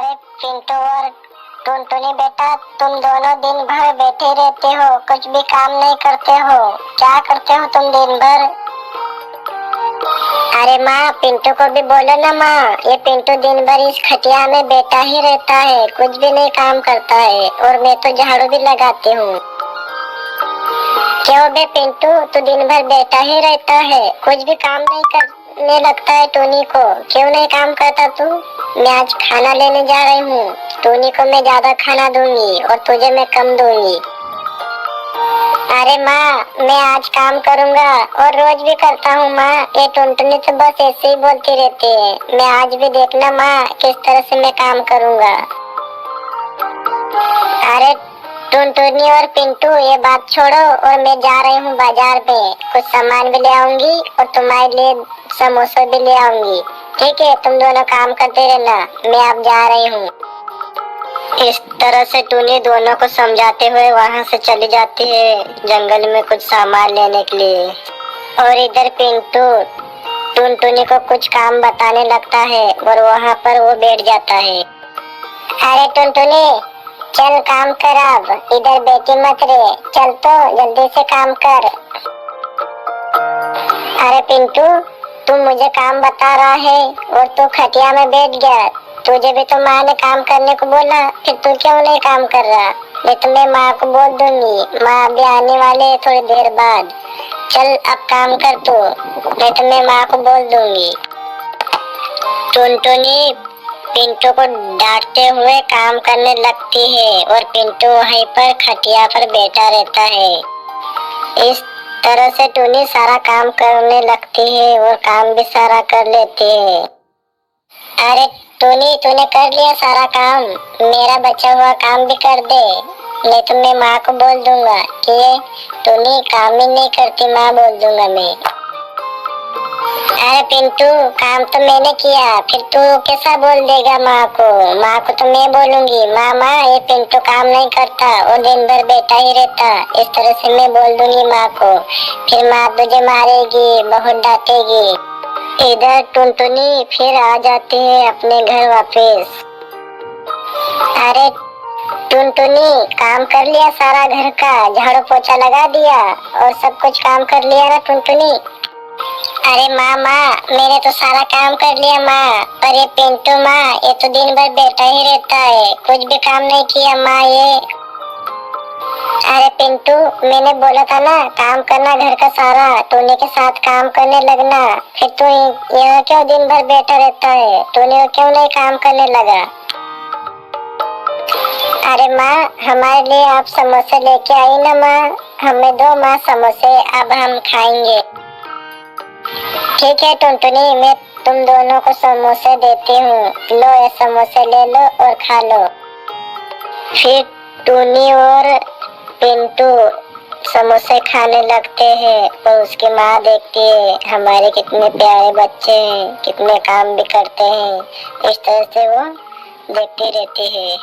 अरे पिंटू और टुनटुनी बेटा, तुम दोनों दिन भर बैठे रहते हो, कुछ भी काम नहीं करते हो। क्या करते हो तुम दिन भर? अरे माँ, पिंटू को भी बोलो ना माँ। ये पिंटू दिन भर इस खटिया में बैठा ही रहता है, कुछ भी नहीं काम करता है। और मैं तो झाड़ू भी लगाती हूँ। क्यों बे पिंटू, तू दिन भर बैठा ही रहता है, कुछ भी काम नहीं करने लगता है टोनी को? क्यों नहीं काम करता तू? मैं आज खाना लेने जा रही हूँ। टोनी को मैं ज्यादा खाना दूंगी और तुझे मैं कम दूंगी। अरे माँ, मैं आज काम करूँगा और रोज भी करता हूँ माँ। ये टुनटुनी तो बस ऐसे ही बोलती रहती है। मैं आज भी देखना माँ, किस तरह से मैं काम करूँगा। अरे टुनटुनी और पिंटू, ये बात छोड़ो और मैं जा रही हूँ बाजार में। कुछ सामान भी ले आऊंगी और तुम्हारे लिए समोसे भी ले आऊंगी। ठीक है, तुम दोनों काम करते रहना, मैं अब जा रही हूँ। इस तरह से टुनी दोनों को समझाते हुए वहाँ से चली जाती है जंगल में कुछ सामान लेने के लिए। और इधर पिंटू टुनटुनी को कुछ काम बताने लगता है और वहाँ पर वो बैठ जाता है। अरे टुनटुनी, चल काम कर, अब इधर बैठी मत रहे, चल तो जल्दी से काम कर। अरे पिंटू, तू मुझे काम बता रहा है और तू खटिया में बैठ गया। तुझे भी तो माँ ने काम करने को बोला, फिर तू क्यों नहीं काम कर रहा? नहीं तो मैं माँ को बोल दूंगी, माँ अभी आने वाले है थोड़ी देर बाद। चल अब काम कर तू, नहीं तो मैं माँ को बोल दूंगी। टुनटुनी पिंटू को डांटते हुए काम करने लगती है और पिंटू वहीं पर खटिया पर बैठा रहता है। इस तरह से टुनी सारा काम करने लगती है और काम भी सारा कर लेती है। अरे टुनी, तूने कर लिया सारा काम? मेरा बचा हुआ काम भी कर दे, नहीं तो मैं माँ को बोल दूंगा कि ये टुनी काम ही नहीं करती, माँ बोल दूंगा मैं। अरे पिंटू, काम तो मैंने किया, फिर तू कैसा बोल देगा माँ को? माँ को तो मैं बोलूंगी, माँ माँ ये पिंटू काम नहीं करता और दिन भर बैठा ही रहता। इस तरह से मैं बोल दूंगी माँ को, फिर माँ तुझे मारेगी, बहुत डांटेगी। इधर टुनटुनी फिर आ जाती है अपने घर वापस। अरे टुनटुनी, काम कर लिया सारा घर का, झाड़ू पोछा लगा दिया और सब कुछ काम कर लिया ना टुनटुनी? अरे माँ मैंने तो सारा काम कर लिया माँ, पर ये पिंटू माँ, ये तो दिन भर बैठा ही रहता है, कुछ भी काम नहीं किया माँ ये। अरे पिंटू, मैंने बोला था ना काम करना घर का सारा, टोनी के साथ काम करने लगना। फिर तू यहाँ क्यों दिन भर बैठा रहता है? टोनी को क्यों नहीं काम करने लगा? अरे माँ, हमारे लिए आप समोसे लेके आई ना माँ, हमें दो माँ समोसे, अब हम खाएंगे। ठीक है टुनटुनी, मैं तुम दोनों को समोसे देती हूँ, लो ये समोसे ले लो और खा लो। फिर टुनी और पिंटू समोसे खाने लगते हैं और उसकी माँ देखती है हमारे कितने प्यारे बच्चे हैं, कितने काम भी करते हैं। इस तरह से वो देखती रहती है।